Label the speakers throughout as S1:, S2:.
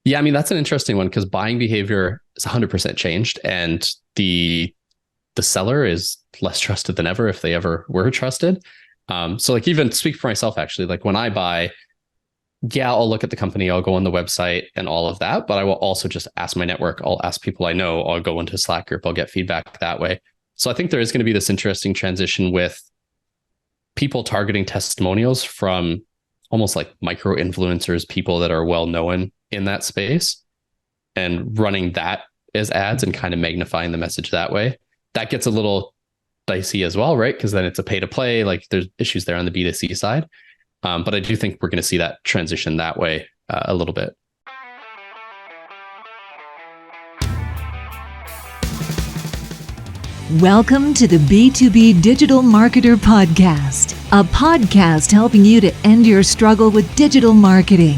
S1: Yeah, I mean, that's an interesting one because buying behavior is 100% changed, and the seller is less trusted than ever if they ever were trusted. So like even speak for myself, actually, like when I buy, yeah, I'll look at the company, I'll go on the website and all of that, but I will also just ask my network. I'll ask people I know, I'll go into a Slack group, I'll get feedback that way. So I think there is going to be this interesting transition with people targeting testimonials from almost like micro influencers, people that are well known in that space, and running that as ads and kind of magnifying the message that way. That gets a little dicey as well, right? Because then it's a pay to play, like there's issues there on the B2C side. But I do think we're going to see that transition that way a little bit.
S2: Welcome to the B2B Digital Marketer Podcast, a podcast helping you to end your struggle with digital marketing,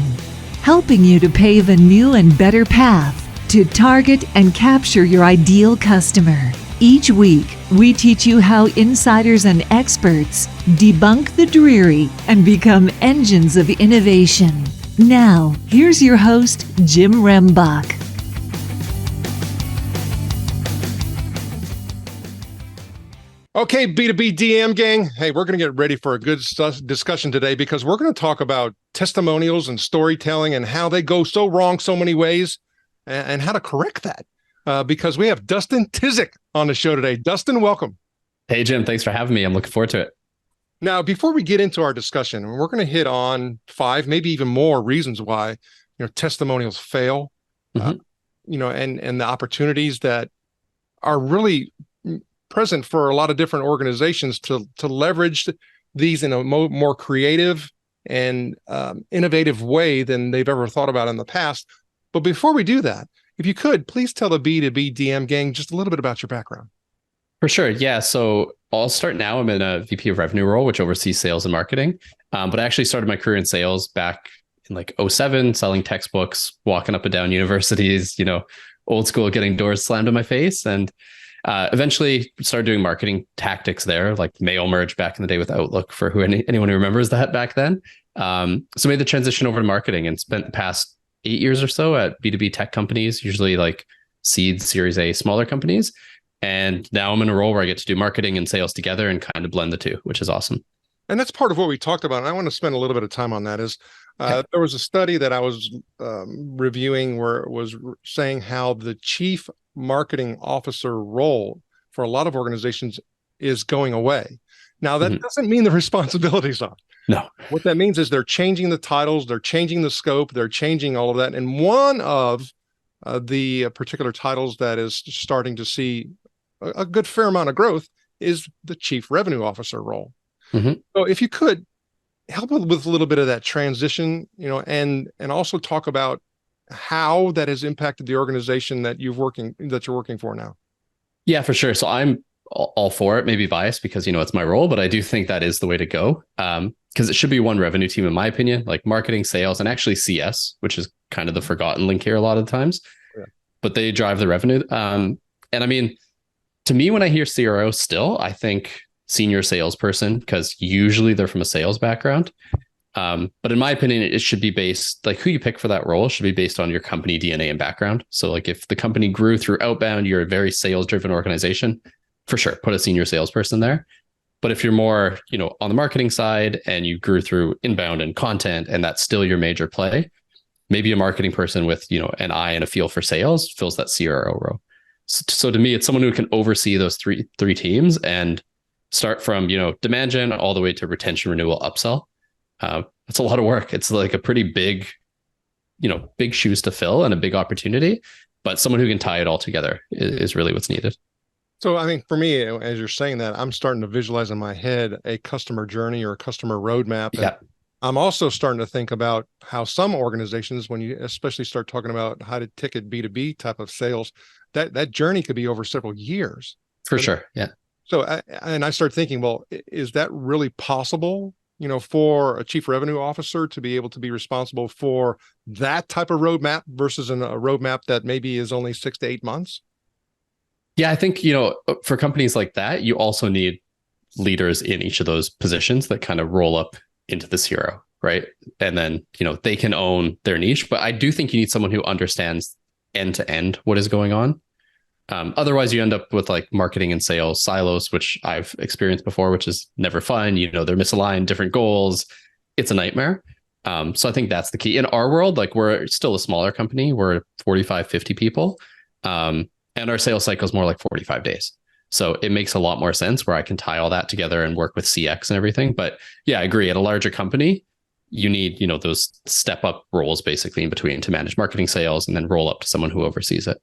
S2: helping you to pave a new and better path to target and capture your ideal customer. Each week, we teach you how insiders and experts debunk the dreary and become engines of innovation. Now, here's your host, Jim Rembach.
S3: Okay, B2B DM gang. Hey, we're going to get ready for a good discussion today because we're going to talk about testimonials and storytelling and how they go so wrong so many ways and how to correct that. Because we have Dustin Tizik on the show today. Dustin, welcome.
S1: Hey, Jim, thanks for having me. I'm looking forward to it.
S3: Now, before we get into our discussion, we're going to hit on 5, maybe even more reasons why, testimonials fail, and the opportunities that are really present for a lot of different organizations to leverage these in a more creative and innovative way than they've ever thought about in the past. But before we do that, if you could, please tell the B2B DM gang just a little bit about your background.
S1: For sure. Yeah. So I'll start now. I'm in a VP of revenue role, which oversees sales and marketing. But I actually started my career in sales back in like 2007, selling textbooks, walking up and down universities, old school, getting doors slammed in my face. And eventually started doing marketing tactics there, like mail merge back in the day with Outlook for anyone who remembers that back then. So made the transition over to marketing and spent the past 8 years or so at B2B tech companies, usually like seed, Series A, smaller companies. And now I'm in a role where I get to do marketing and sales together and kind of blend the two, which is awesome.
S3: And that's part of what we talked about. And I want to spend a little bit of time on that is there was a study that I was reviewing where it was saying how the chief marketing officer role for a lot of organizations is going away. Now, that doesn't mean the responsibilities are.
S1: No.
S3: What that means is they're changing the titles, they're changing the scope, they're changing all of that. And one of the particular titles that is starting to see a good fair amount of growth is the chief revenue officer role. So if you could help with a little bit of that transition, and also talk about how that has impacted the organization that you're working for now.
S1: Yeah, for sure. So I'm all for it, maybe biased because, it's my role, but I do think that is the way to go. Because it should be one revenue team, in my opinion, like marketing, sales, and actually CS, which is kind of the forgotten link here a lot of the times, but they drive the revenue. And I mean, to me, when I hear CRO still, I think senior salesperson, because usually they're from a sales background. But in my opinion, it should be based, like who you pick for that role should be based on your company DNA and background. So like if the company grew through outbound, you're a very sales driven organization, for sure, put a senior salesperson there. But if you're more, on the marketing side and you grew through inbound and content, and that's still your major play, maybe a marketing person with, an eye and a feel for sales fills that CRO role. So to me, it's someone who can oversee those three teams and start from, demand gen all the way to retention, renewal, upsell. It's a lot of work. It's like a pretty big, big shoes to fill and a big opportunity, but someone who can tie it all together is really what's needed.
S3: So I think for me, as you're saying that, I'm starting to visualize in my head a customer journey or a customer roadmap. And I'm also starting to think about how some organizations, when you especially start talking about how to ticket B2B type of sales, that journey could be over several years.
S1: For sure. Yeah.
S3: So, I start thinking, well, is that really possible, for a chief revenue officer to be able to be responsible for that type of roadmap versus a roadmap that maybe is only 6 to 8 months?
S1: Yeah, I think, for companies like that, you also need leaders in each of those positions that kind of roll up into the CRO. right? And then, they can own their niche. But I do think you need someone who understands end to end what is going on. Otherwise, you end up with like marketing and sales silos, which I've experienced before, which is never fun. They're misaligned, different goals. It's a nightmare. So I think that's the key. In our world, like we're still a smaller company. We're 45, 50 people. And our sales cycle is more like 45 days. So it makes a lot more sense where I can tie all that together and work with CX and everything. But yeah, I agree. At a larger company, you need, those step up roles basically in between to manage marketing, sales, and then roll up to someone who oversees it.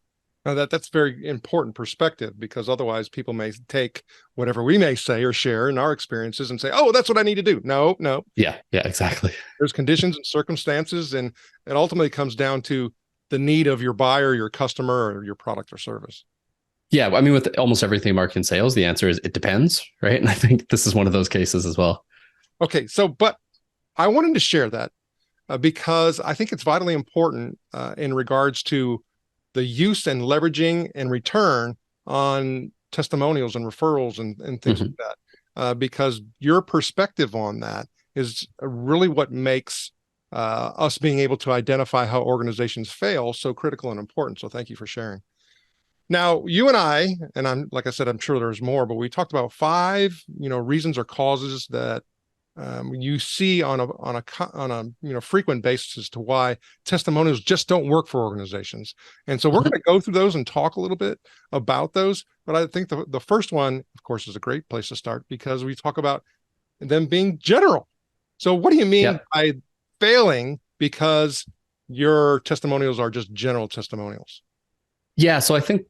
S3: Now that's very important perspective, because otherwise people may take whatever we may say or share in our experiences and say, oh, that's what I need to do. No.
S1: Yeah, exactly.
S3: There's conditions and circumstances, and it ultimately comes down to the need of your buyer, your customer, or your product or service.
S1: Yeah. I mean, with almost everything marketing sales, the answer is it depends, right? And I think this is one of those cases as well.
S3: Okay. But I wanted to share that because I think it's vitally important in regards to the use and leveraging and return on testimonials and referrals and things like that, because your perspective on that is really what makes us being able to identify how organizations fail so critical and important. So thank you for sharing. Now, you and I, and like I said, I'm sure there's more, but we talked about 5, reasons or causes that you see on a frequent basis as to why testimonials just don't work for organizations. And so we're going to go through those and talk a little bit about those. But I think the first one, of course, is a great place to start because we talk about them being general. So what do you mean by failing because your testimonials are just general testimonials?
S1: Yeah. So I think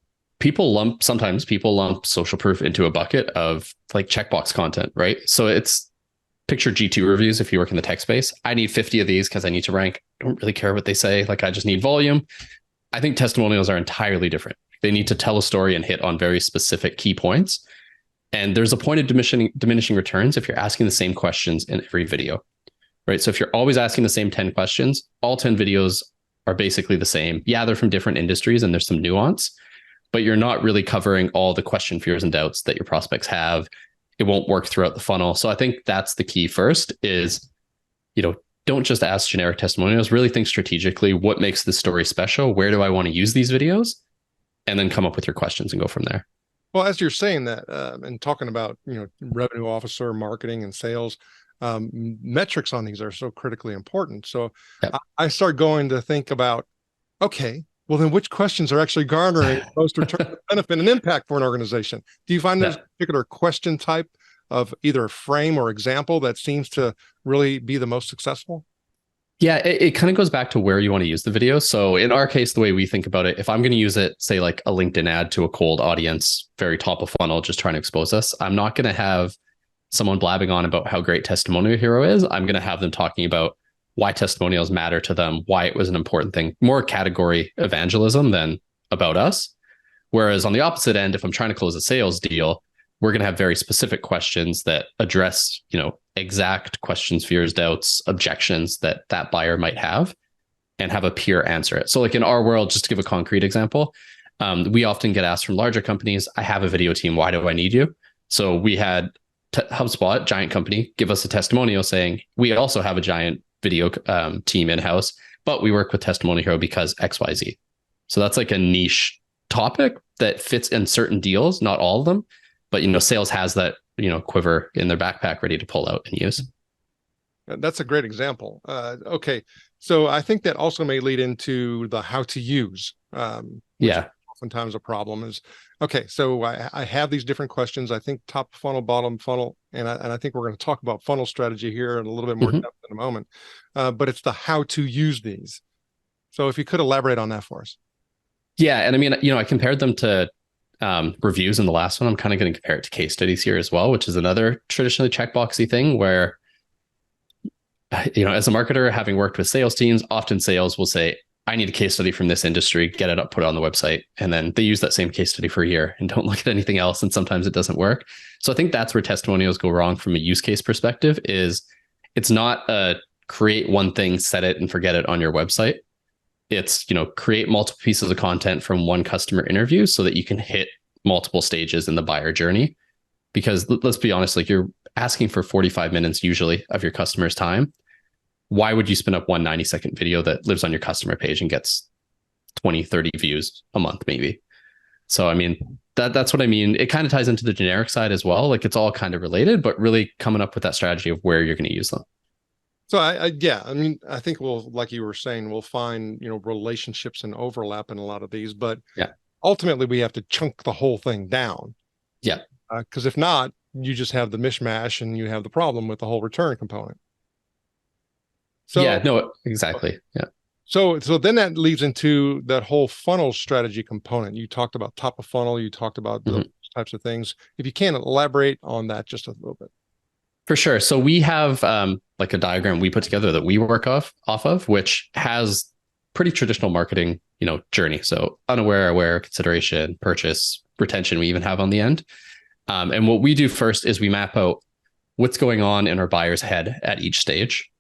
S1: sometimes people lump social proof into a bucket of like checkbox content, right? So it's picture G2 reviews. If you work in the tech space, I need 50 of these because I need to rank. I don't really care what they say. Like I just need volume. I think testimonials are entirely different. They need to tell a story and hit on very specific key points. And there's a point of diminishing returns if you're asking the same questions in every video, right? So if you're always asking the same 10 questions, all 10 videos are basically the same. Yeah, they're from different industries and there's some nuance, but you're not really covering all the question, fears, and doubts that your prospects have. It won't work throughout the funnel. So I think that's the key first is, don't just ask generic testimonials, really think strategically, what makes this story special? Where do I want to use these videos? And then come up with your questions and go from there.
S3: Well, as you're saying that and talking about, revenue officer, marketing and sales, metrics on these are so critically important. So I start going to think about, okay, well, then which questions are actually garnering most return benefit and impact for an organization? Do you find there's a particular question type of either frame or example that seems to really be the most successful?
S1: Yeah, it kind of goes back to where you want to use the video. So in our case, the way we think about it, if I'm going to use it, say like a LinkedIn ad to a cold audience, very top of funnel, just trying to expose us, I'm not going to have someone blabbing on about how great Testimonial Hero is. I'm going to have them talking about why testimonials matter to them, why it was an important thing, more category evangelism than about us. Whereas on the opposite end, if I'm trying to close a sales deal, we're going to have very specific questions that address, exact questions, fears, doubts, objections that buyer might have and have a peer answer it. So like in our world, just to give a concrete example, we often get asked from larger companies, I have a video team. Why do I need you? So we had HubSpot, giant company, give us a testimonial saying, we also have a giant video team in-house, but we work with Testimonial Hero because XYZ. So that's like a niche topic that fits in certain deals, not all of them, but sales has that, quiver in their backpack ready to pull out and use.
S3: That's a great example. Okay. So I think that also may lead into the how to use. Oftentimes a problem is, okay, so I have these different questions. I think top funnel, bottom funnel, and I think we're going to talk about funnel strategy here in a little bit more depth in a moment. But it's the how to use these. So if you could elaborate on that for us.
S1: Yeah. And I mean, I compared them to reviews in the last one. I'm kind of going to compare it to case studies here as well, which is another traditionally checkboxy thing where, as a marketer, having worked with sales teams, often sales will say, I need a case study from this industry, get it up, put it on the website. And then they use that same case study for a year and don't look at anything else. And sometimes it doesn't work. So I think that's where testimonials go wrong from a use case perspective is it's not a create one thing, set it and forget it on your website. It's, create multiple pieces of content from one customer interview so that you can hit multiple stages in the buyer journey. Because let's be honest, like you're asking for 45 minutes usually of your customer's time. why would you spin up one 90-second video that lives on your customer page and gets 20, 30 views a month, maybe? So, I mean, that's what I mean. It kind of ties into the generic side as well. Like, it's all kind of related, but really coming up with that strategy of where you're going to use them.
S3: So I mean, I think we'll, like you were saying, we'll find, relationships and overlap in a lot of these, but ultimately we have to chunk the whole thing down.
S1: Yeah.
S3: Because if not, you just have the mishmash and you have the problem with the whole return component. So
S1: yeah, no, exactly. Yeah.
S3: So then that leads into that whole funnel strategy component. You talked about top of funnel. You talked about those types of things. If you can elaborate on that just a little bit.
S1: For sure. So we have like a diagram we put together that we work off of, which has pretty traditional marketing, journey. So unaware, aware, consideration, purchase, retention, we even have on the end. And what we do first is we map out what's going on in our buyer's head at each stage.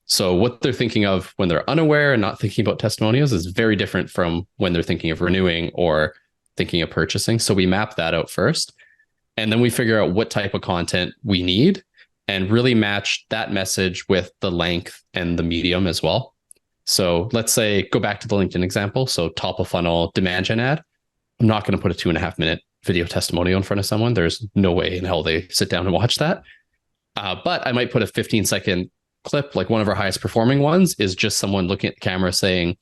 S1: So what they're thinking of when they're unaware and not thinking about testimonials is very different from when they're thinking of renewing or thinking of purchasing. So we map that out first, and then we figure out what type of content we need and really match that message with the length and the medium as well. So let's say, go back to the LinkedIn example. So top of funnel demand gen ad. I'm not going to put a 2.5-minute video testimonial in front of someone. There's no way in hell they sit down and watch that. But I might put a 15-second clip. Like, one of our highest performing ones is just someone looking at the camera saying,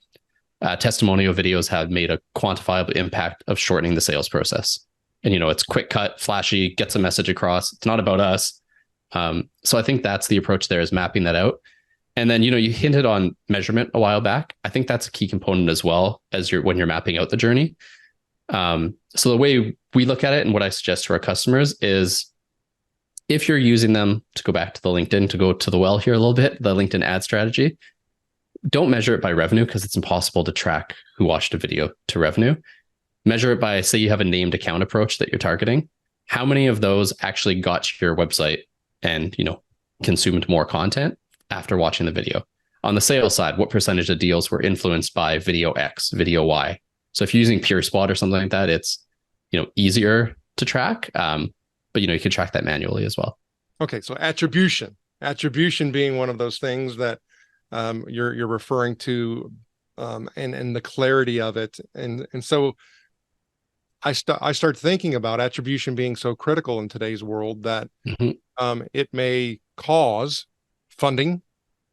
S1: testimonial videos have made a quantifiable impact of shortening the sales process. And, it's quick cut, flashy, gets a message across. It's not about us. So I think that's the approach there, is mapping that out. And then, you hinted on measurement a while back. I think that's a key component as well as when you're mapping out the journey. So the way we look at it and what I suggest to our customers is, if you're using them, to go back to the LinkedIn, to go to the well here a little bit, the LinkedIn ad strategy, don't measure it by revenue because it's impossible to track who watched a video to revenue. Measure it by, say you have a named account approach that you're targeting. How many of those actually got to your website and, consumed more content after watching the video? On the sales side, what percentage of deals were influenced by video X, video Y? So if you're using PureSpot or something like that, it's, easier to track. But, you can track that manually as well.
S3: Okay. So attribution being one of those things that you're referring to, and the clarity of it. And so I start thinking about attribution being so critical in today's world that it may cause funding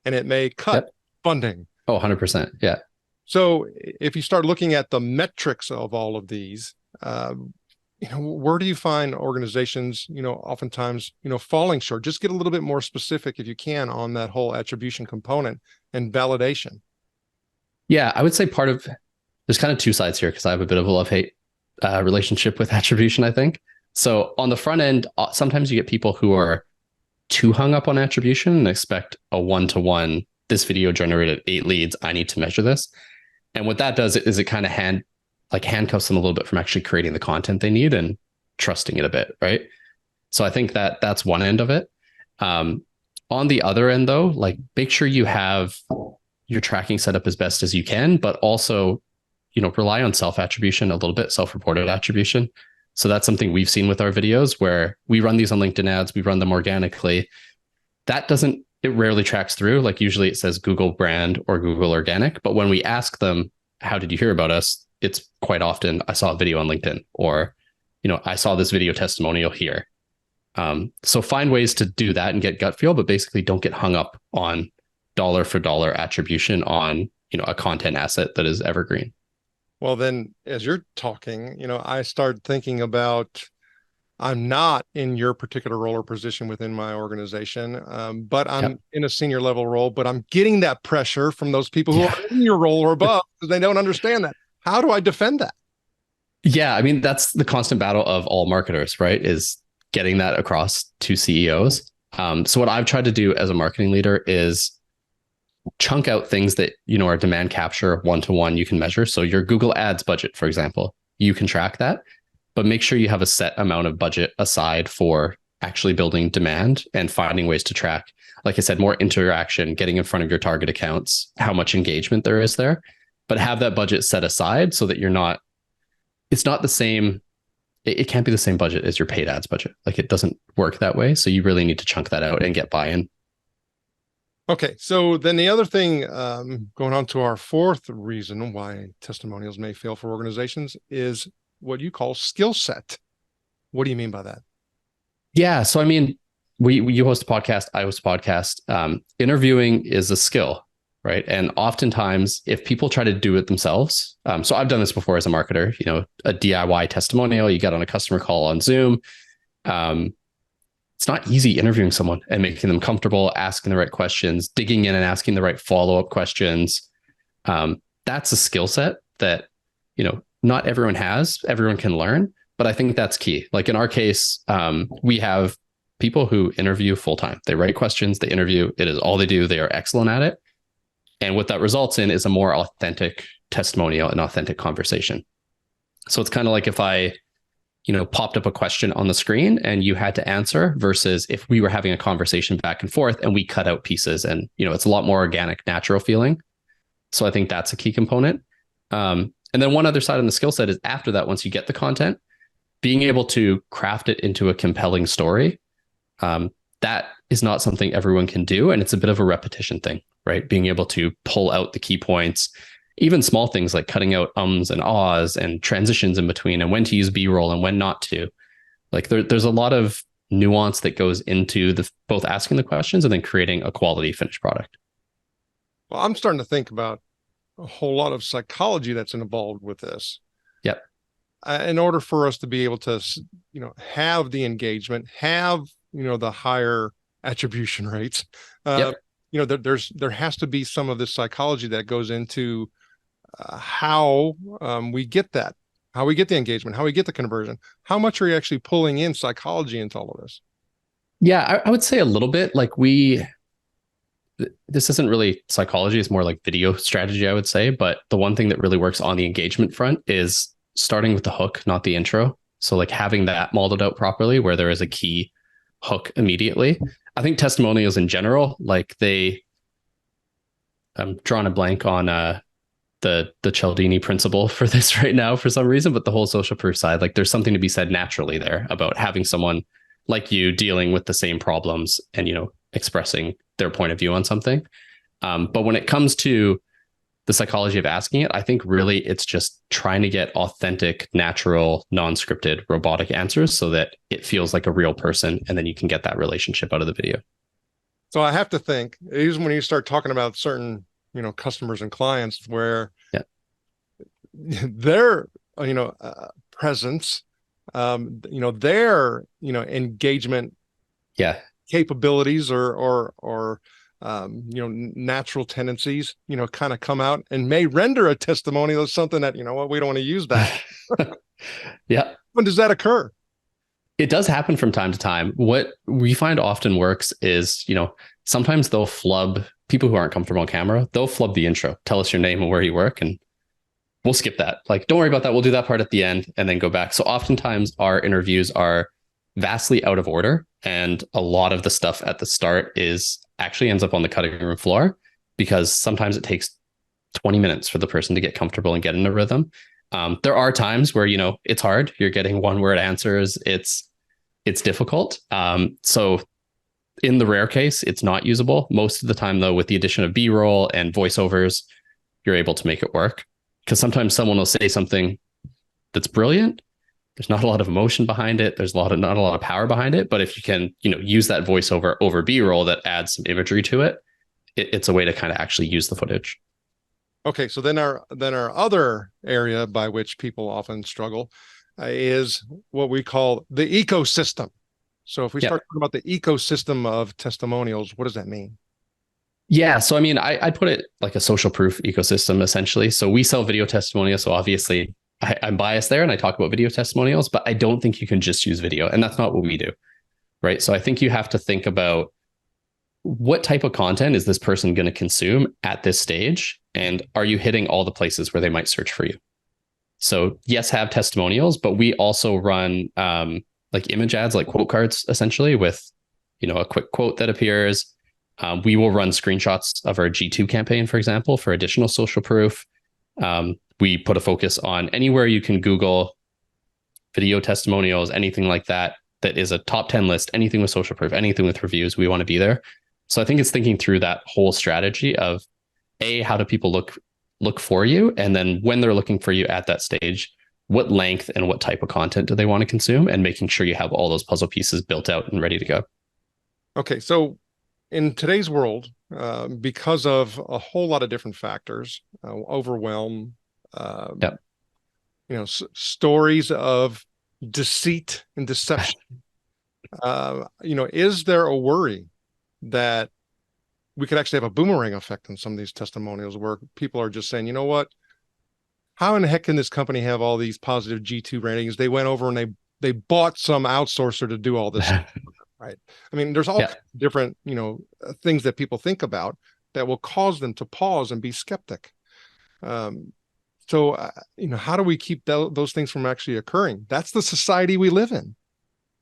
S3: and it may cut funding.
S1: Oh, 100%. Yeah.
S3: So if you start looking at the metrics of all of these, where do you find organizations, oftentimes, falling short? Just get a little bit more specific if you can on that whole attribution component and validation.
S1: Yeah, I would say there's kind of two sides here, because I have a bit of a love-hate relationship with attribution, I think. So on the front end, sometimes you get people who are too hung up on attribution and expect a one-to-one, this video generated 8 leads, I need to measure this. And what that does is it kind of handcuffs them a little bit from actually creating the content they need and trusting it a bit, right? So I think that's one end of it. On the other end, though, like, make sure you have your tracking set up as best as you can, but also, rely on self-attribution a little bit, self-reported attribution. So that's something we've seen with our videos, where we run these on LinkedIn ads, we run them organically. It rarely tracks through. Like, usually it says Google brand or Google organic, but when we ask them, how did you hear about us? It's quite often, I saw a video on LinkedIn, or, I saw this video testimonial here. So find ways to do that and get gut feel, but basically don't get hung up on dollar for dollar attribution on, a content asset that is evergreen.
S3: Well, then, as you're talking, I start thinking about, I'm not in your particular role or position within my organization, but I'm in a senior level role, but I'm getting that pressure from those people who are in your role or above, because they don't understand that. How do I defend that?
S1: Yeah, I mean, that's the constant battle of all marketers, right? Is getting that across to CEOs. So what I've tried to do as a marketing leader is chunk out things that, are demand capture one-to-one you can measure. So your Google Ads budget, for example, you can track that, but make sure you have a set amount of budget aside for actually building demand and finding ways to track, like I said, more interaction, getting in front of your target accounts, how much engagement there is there, but have that budget set aside so that it's not the same. It can't be the same budget as your paid ads budget. Like, it doesn't work that way. So you really need to chunk that out and get buy-in.
S3: Okay, so then the other thing, going on to our fourth reason why testimonials may fail for organizations is what you call skill set. What do you mean by that?
S1: Yeah. So, I mean, you host a podcast, I host a podcast. Interviewing is a skill, right? And oftentimes, if people try to do it themselves, so I've done this before as a marketer, a DIY testimonial, you get on a customer call on Zoom. It's not easy interviewing someone and making them comfortable, asking the right questions, digging in and asking the right follow-up questions. That's a skill set that, not everyone has, everyone can learn, but I think that's key. Like in our case, we have people who interview full-time. They write questions, they interview, it is all they do. They are excellent at it. And what that results in is a more authentic testimonial and authentic conversation. So it's kind of like if I, popped up a question on the screen and you had to answer versus if we were having a conversation back and forth and we cut out pieces and, it's a lot more organic, natural feeling. So I think that's a key component. And then one other side on the skill set is after that, once you get the content, being able to craft it into a compelling story. That is not something everyone can do. And it's a bit of a repetition thing, right? Being able to pull out the key points, even small things like cutting out ums and ahs and transitions in between and when to use B-roll and when not to. Like there's a lot of nuance that goes into both asking the questions and then creating a quality finished product.
S3: Well, I'm starting to think about a whole lot of psychology that's involved with this.
S1: Yep.
S3: In order for us to be able to, have the engagement, have, the higher attribution rates,
S1: Yep.
S3: There has to be some of this psychology that goes into how we get that, how we get the engagement, how we get the conversion. How much are you actually pulling in psychology into all of this?
S1: Yeah, I would say a little bit. Like this isn't really psychology, it's more like video strategy, I would say. But the one thing that really works on the engagement front is starting with the hook, not the intro. So like having that modeled out properly where there is a key hook immediately. I think testimonials in general, like I'm drawing a blank on the Cialdini principle for this right now for some reason, but the whole social proof side, like there's something to be said naturally there about having someone like you dealing with the same problems and, expressing their point of view on something. But when it comes to the psychology of asking it, I think really it's just trying to get authentic, natural, non-scripted, robotic answers so that it feels like a real person. And then you can get that relationship out of the video. So
S3: I have to think, even when you start talking about certain, customers and clients where their, presence, their, engagement capabilities or natural tendencies, kind of come out and may render a testimonial as something that, we don't want to use that.
S1: Yeah.
S3: When does that occur?
S1: It does happen from time to time. What we find often works is, sometimes they'll flub people who aren't comfortable on camera. They'll flub the intro, tell us your name and where you work, and we'll skip that. Like, don't worry about that. We'll do that part at the end and then go back. So oftentimes our interviews are vastly out of order. And a lot of the stuff at the start actually ends up on the cutting room floor because sometimes it takes 20 minutes for the person to get comfortable and get in a rhythm. There are times where, it's hard. You're getting one word answers. It's difficult. So in the rare case, it's not usable. Most of the time, though, with the addition of B-roll and voiceovers, you're able to make it work. Because sometimes someone will say something that's brilliant. There's not a lot of emotion behind it. There's not a lot of power behind it. But if you can, use that voiceover over B-roll that adds some imagery to it, it's a way to kind of actually use the footage.
S3: Okay, so then our other area by which people often struggle is what we call the ecosystem. So if we start talking about the ecosystem of testimonials, what does that mean?
S1: Yeah, so I mean, I put it like a social proof ecosystem essentially. So we sell video testimonials. So obviously I'm biased there and I talk about video testimonials, but I don't think you can just use video, and that's not what we do, right? So I think you have to think about what type of content is this person going to consume at this stage? And are you hitting all the places where they might search for you? So yes, have testimonials, but we also run like image ads, like quote cards, essentially with, a quick quote that appears. We will run screenshots of our G2 campaign, for example, for additional social proof. We put a focus on anywhere you can Google video testimonials, anything like that, that is a top 10 list, anything with social proof, anything with reviews, we want to be there. So I think it's thinking through that whole strategy of how do people look for you? And then when they're looking for you at that stage, what length and what type of content do they want to consume, and making sure you have all those puzzle pieces built out and ready to go.
S3: Okay. So in today's world, because of a whole lot of different factors, overwhelm,
S1: Yep.
S3: Stories of deceit and deception, is there a worry that we could actually have a boomerang effect on some of these testimonials where people are just saying, you know what, how in the heck can this company have all these positive G2 ratings? They went over and they bought some outsourcer to do all this stuff, right? I mean, there's all different, things that people think about that will cause them to pause and be skeptic. So, how do we keep those things from actually occurring? That's the society we live in.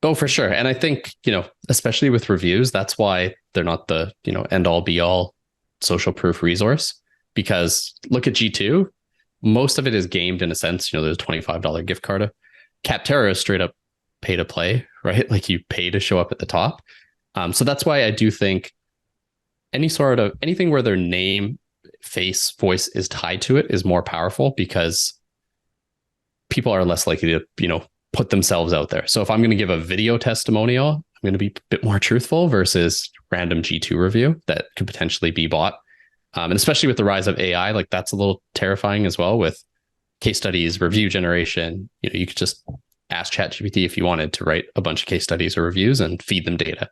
S1: Oh, for sure. And I think, especially with reviews, that's why they're not the, end all be all social proof resource, because look at G2, most of it is gamed in a sense. There's a $25 gift card. Capterra is straight up pay to play, right? Like you pay to show up at the top. So that's why I do think anything where their name, face, voice is tied to it is more powerful, because people are less likely to, put themselves out there. So if I'm going to give a video testimonial, I'm going to be a bit more truthful versus random G2 review that could potentially be bought. And especially with the rise of AI, like that's a little terrifying as well, with case studies, review generation. You could just ask ChatGPT if you wanted to write a bunch of case studies or reviews and feed them data.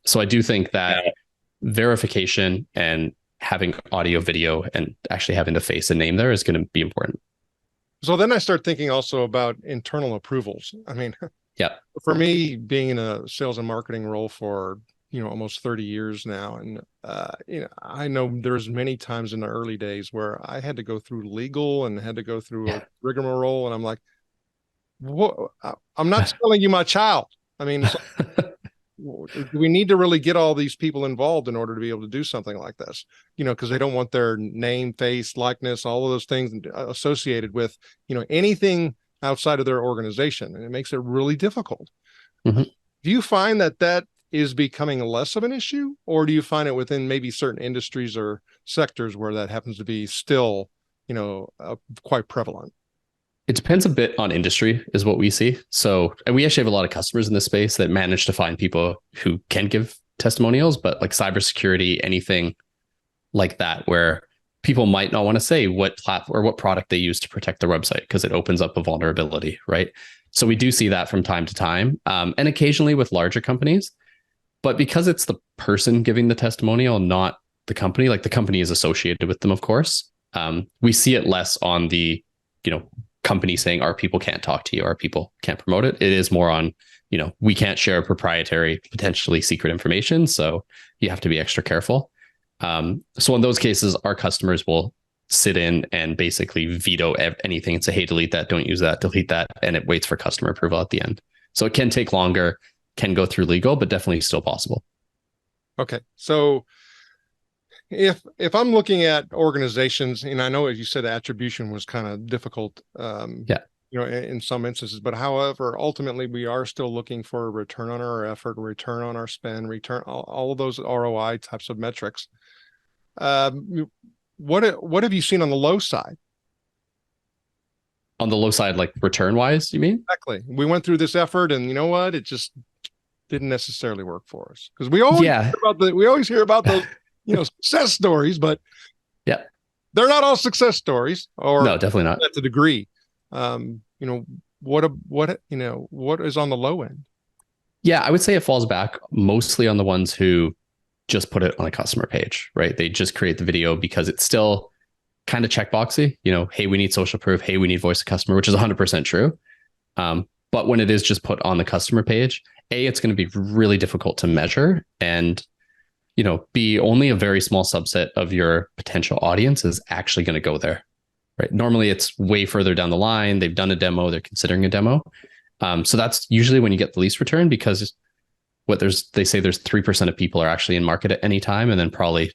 S1: So I do think that verification and having audio, video, and actually having the face and name there is going to be important.
S3: So then I start thinking also about internal approvals. I mean, for me, being in a sales and marketing role for, almost 30 years now. And, I know there's many times in the early days where I had to go through legal and had to go through a rigmarole. And I'm like, what? I'm not selling you my child. I mean, do we need to really get all these people involved in order to be able to do something like this? Because they don't want their name, face, likeness, all of those things associated with, anything outside of their organization. And it makes it really difficult.
S1: Mm-hmm.
S3: Do you find that is becoming less of an issue, or do you find it within maybe certain industries or sectors where that happens to be still, quite prevalent?
S1: It depends a bit on industry is what we see. So, and we actually have a lot of customers in this space that manage to find people who can give testimonials, but like cybersecurity, anything like that, where people might not want to say what platform or what product they use to protect their website because it opens up a vulnerability, right? So we do see that from time to time, and occasionally with larger companies. But because it's the person giving the testimonial, not the company, like the company is associated with them, of course, we see it less on the, company saying our people can't talk to you, our people can't promote it. It is more on, we can't share proprietary, potentially secret information. So you have to be extra careful. So in those cases, our customers will sit in and basically veto anything and say, hey, delete that, don't use that, delete that. And it waits for customer approval at the end. So it can take longer, can go through legal, but definitely still possible. Okay.
S3: So if I'm looking at organizations, and I know, as you said, attribution was kind of difficult, in some instances, but however, ultimately we are still looking for a return on our effort, return on our spend, return, all of those ROI types of metrics. What have you seen on the low side?
S1: On the low side, like return wise, you mean?
S3: Exactly. We went through this effort and you know what? It just didn't necessarily work for us, because we always hear about those success stories, but they're not all success stories, or
S1: no, definitely not
S3: to the degree. What is on the low end?
S1: Yeah, I would say it falls back mostly on the ones who just put it on a customer page, right? They just create the video because it's still kind of checkboxy, hey, we need social proof. Hey, we need voice of customer, which is 100% true. But when it is just put on the customer page, it's going to be really difficult to measure, and B, only a very small subset of your potential audience is actually going to go there, right? Normally it's way further down the line. They've done a demo, they're considering a demo. So that's usually when you get the least return, because they say there's 3% of people are actually in market at any time. And then probably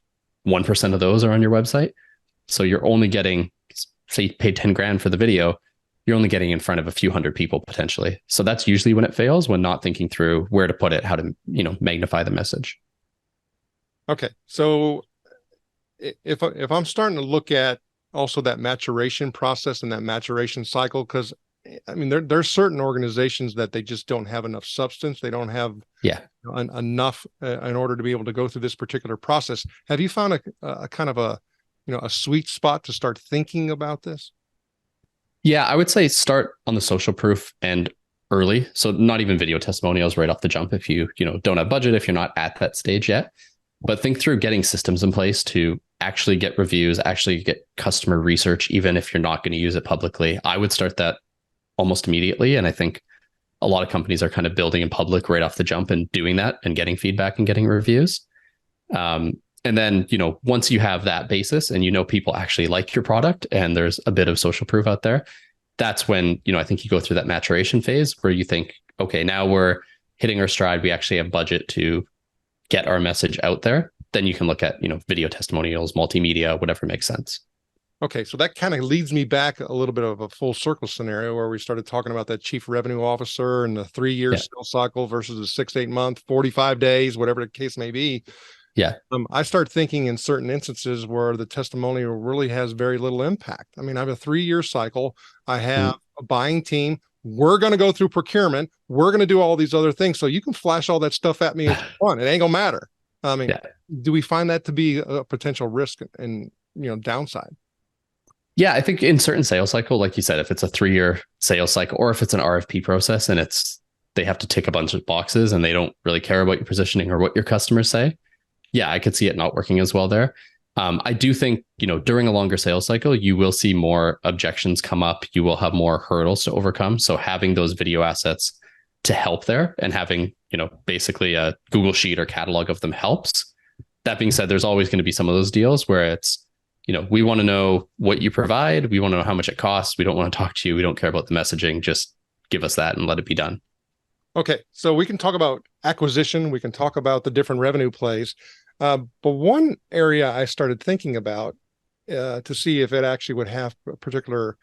S1: 1% of those are on your website. So you're only getting, say you paid 10 grand for the video, you're only getting in front of a few hundred people potentially. So that's usually when it fails, when not thinking through where to put it, how to, magnify the message.
S3: Okay. So if I'm starting to look at also that maturation process and that maturation cycle, because I mean, there's certain organizations that they just don't have enough substance. They don't have
S1: Yeah.
S3: enough in order to be able to go through this particular process. Have you found a kind of a sweet spot to start thinking about this?
S1: Yeah, I would say start on the social proof and early. So not even video testimonials right off the jump if you don't have budget, if you're not at that stage yet. But think through getting systems in place to actually get reviews, actually get customer research, even if you're not going to use it publicly. I would start that almost immediately. And I think a lot of companies are kind of building in public right off the jump and doing that and getting feedback and getting reviews. And then, once you have that basis and people actually like your product and there's a bit of social proof out there, that's when, I think you go through that maturation phase where you think, okay, now we're hitting our stride. We actually have budget to get our message out there. Then you can look at, video testimonials, multimedia, whatever makes sense.
S3: Okay, so that kind of leads me back a little bit of a full circle scenario where we started talking about that chief revenue officer and the 3-year sales cycle versus a 6-8 month, 45 days, whatever the case may be.
S1: Yeah.
S3: I start thinking in certain instances where the testimonial really has very little impact. I mean, I have a 3-year cycle. I have a buying team. We're going to go through procurement. We're going to do all these other things. So you can flash all that stuff at me if you want. It ain't going to matter. I mean, do we find that to be a potential risk and, downside?
S1: Yeah, I think in certain sales cycle, like you said, if it's a 3-year sales cycle or if it's an RFP process and they have to tick a bunch of boxes and they don't really care about your positioning or what your customers say. Yeah, I could see it not working as well there. I do think, during a longer sales cycle, you will see more objections come up. You will have more hurdles to overcome. So having those video assets to help there and having, basically a Google Sheet or catalog of them helps. That being said, there's always going to be some of those deals where it's, we want to know what you provide. We want to know how much it costs. We don't want to talk to you. We don't care about the messaging. Just give us that and let it be done.
S3: Okay. So we can talk about acquisition. We can talk about the different revenue plays. But one area I started thinking about to see if it actually would have a particular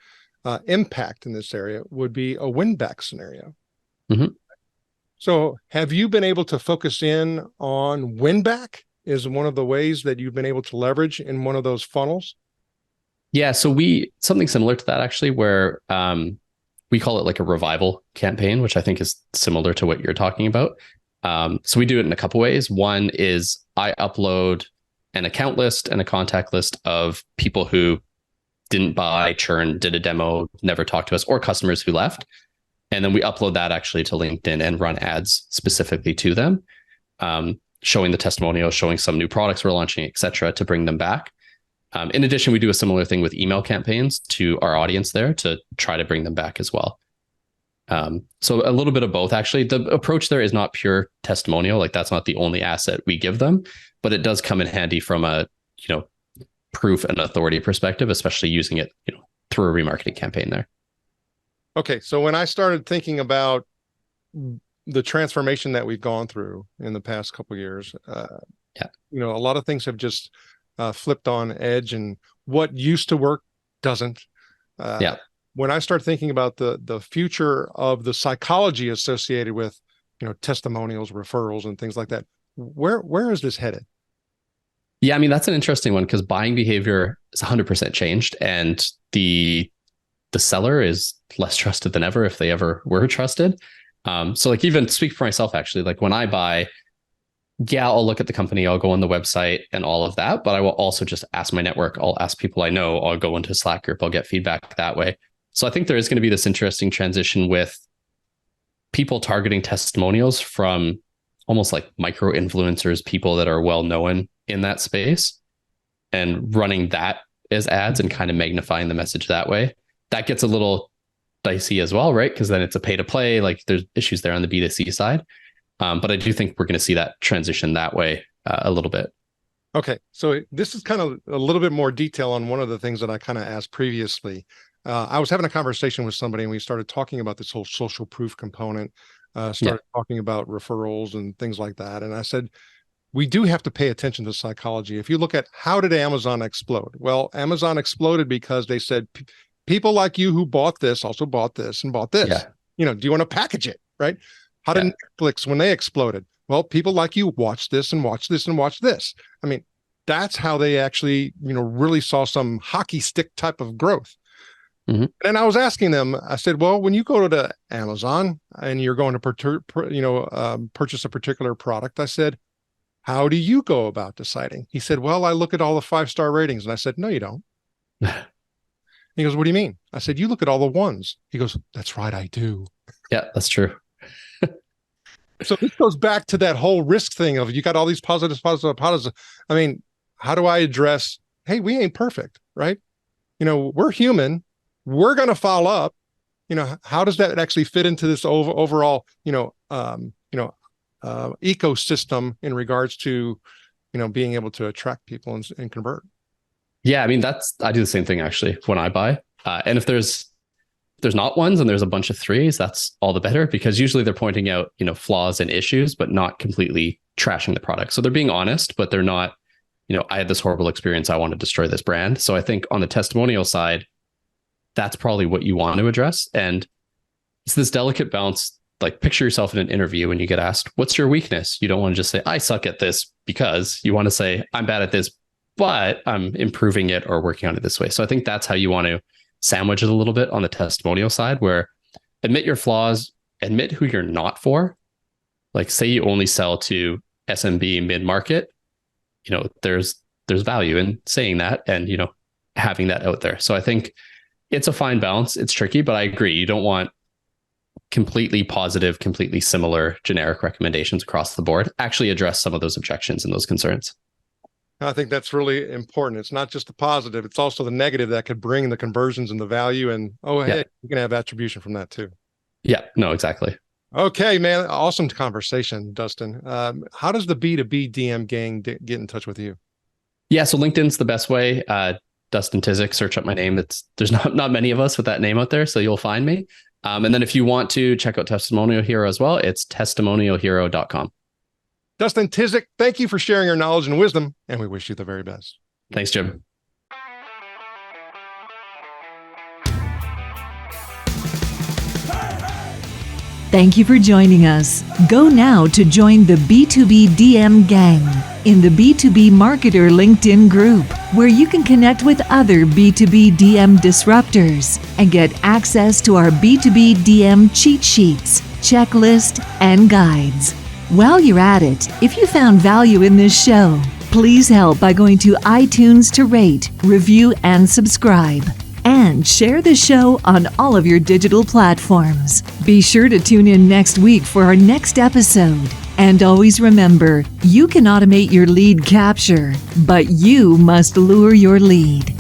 S3: impact in this area would be a win-back scenario.
S1: Mm-hmm.
S3: So have you been able to focus in on win-back? Is one of the ways that you've been able to leverage in one of those funnels?
S1: Yeah. So something similar to that actually, where we call it like a revival campaign, which I think is similar to what you're talking about. So we do it in a couple ways. One is I upload an account list and a contact list of people who didn't buy, churned, did a demo, never talked to us, or customers who left. And then we upload that actually to LinkedIn and run ads specifically to them, showing the testimonials, showing some new products we're launching, et cetera, to bring them back. In addition, we do a similar thing with email campaigns to our audience there to try to bring them back as well. So a little bit of both, actually. The approach there is not pure testimonial. Like that's not the only asset we give them, but it does come in handy from a, proof and authority perspective, especially using it, through a remarketing campaign there.
S3: Okay. So when I started thinking about the transformation that we've gone through in the past couple of years, a lot of things have just flipped on edge, and what used to work doesn't. When I start thinking about the future of the psychology associated with, testimonials, referrals, and things like that, where is this headed?
S1: Yeah, I mean, that's an interesting one because buying behavior is 100% changed, and the seller is less trusted than ever if they ever were trusted. So like even speak for myself, actually, like when I buy, I'll look at the company, I'll go on the website and all of that, but I will also just ask my network. I'll ask people I know, I'll go into a Slack group, I'll get feedback that way. So I think there is going to be this interesting transition with people targeting testimonials from almost like micro influencers, people that are well known in that space, and running that as ads and kind of magnifying the message that way. That gets a little dicey as well, right? Because then it's a pay to play, like there's issues there on the B2C side. But I do think we're going to see that transition that way a little bit.
S3: Okay. So this is kind of a little bit more detail on one of the things that I kind of asked previously. I was having a conversation with somebody and we started talking about this whole social proof component, talking about referrals and things like that. And I said, we do have to pay attention to psychology. If you look at how did Amazon explode? Well, Amazon exploded because they said, people like you who bought this also bought this and bought this. Do you want to package it? Right? How did Netflix, when they exploded? well, people like you watch this and watch this and watch this. I mean, that's how they actually, really saw some hockey stick type of growth. Mm-hmm. And I was asking them, I said, well, when you go to Amazon and you're going to purchase a particular product, I said, how do you go about deciding? He said, well, I look at all the 5-star ratings. And I said, no, you don't. He goes, what do you mean? I said, you look at all the ones. He goes, that's right, I do.
S1: Yeah, that's true.
S3: So this goes back to that whole risk thing of you got all these positives. I mean, how do I address, hey, we ain't perfect, right? We're human. We're going to follow up. How does that actually fit into this overall, ecosystem in regards to, being able to attract people and convert?
S1: Yeah, I mean, I do the same thing actually when I buy. And if there's not ones and there's a bunch of 3s, that's all the better, because usually they're pointing out, flaws and issues, but not completely trashing the product. So they're being honest, but they're not, I had this horrible experience, I want to destroy this brand. So I think on the testimonial side, that's probably what you want to address. And it's this delicate balance. Like, picture yourself in an interview when you get asked, what's your weakness? You don't want to just say, I suck at this, because you want to say, I'm bad at this, but I'm improving it or working on it this way. So I think that's how you want to sandwich it a little bit on the testimonial side, where admit your flaws, admit who you're not for. Like, say you only sell to SMB mid-market, there's value in saying that and, having that out there. So I think it's a fine balance. It's tricky, but I agree. You don't want completely positive, completely similar generic recommendations across the board. Actually address some of those objections and those concerns.
S3: I think that's really important. It's not just the positive, it's also the negative that could bring the conversions and the value. And hey, you can have attribution from that too.
S1: Yeah, no, exactly.
S3: Okay, man. Awesome conversation, Dustin. How does the B2B DM gang get in touch with you?
S1: Yeah, so LinkedIn's the best way. Dustin Tizik, search up my name. There's not many of us with that name out there, so you'll find me. And then if you want to check out Testimonial Hero as well, it's testimonialhero.com.
S3: Dustin Tizik, thank you for sharing your knowledge and wisdom, and we wish you the very best.
S1: Thanks, Jim.
S2: Thank you for joining us. Go now to join the B2B DM gang in the B2B Marketer LinkedIn group, where you can connect with other B2B DM disruptors and get access to our B2B DM cheat sheets, checklist, and guides. While you're at it, if you found value in this show, please help by going to iTunes to rate, review, and subscribe. And share the show on all of your digital platforms. Be sure to tune in next week for our next episode. And always remember, you can automate your lead capture, but you must lure your lead.